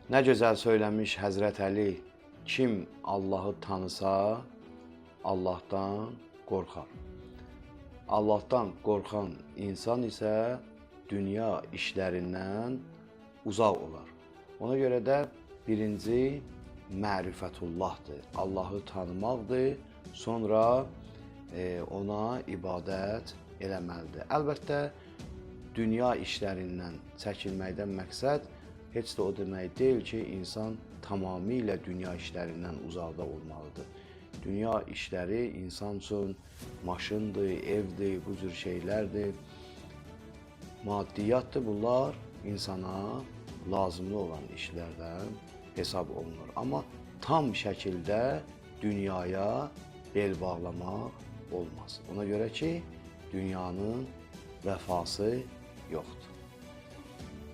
Nə gözəl söyləmiş Həzrət Əli, kim Allahı tanısa, Allahdan qorxar. Allahdan qorxan insan isə dünya işlərindən uzaq olar. Ona görə də birinci mərifətullahdır, Allahı tanımaqdır, sonra ona ibadət eləməlidir. Əlbəttə, dünya işlərindən çəkilməkdən məqsəd heç də o demək deyil ki, insan tamamilə dünya işlərindən uzaqda olmalıdır. Dünya işləri insan üçün maşındır, evdir, bu cür şeylərdir, maddiyyatdır. Bunlar insana lazımlı olan işlərdən hesab olunur. Amma tam şəkildə dünyaya bel bağlamaq olmaz. Ona görə ki, dünyanın vəfası yoxdur.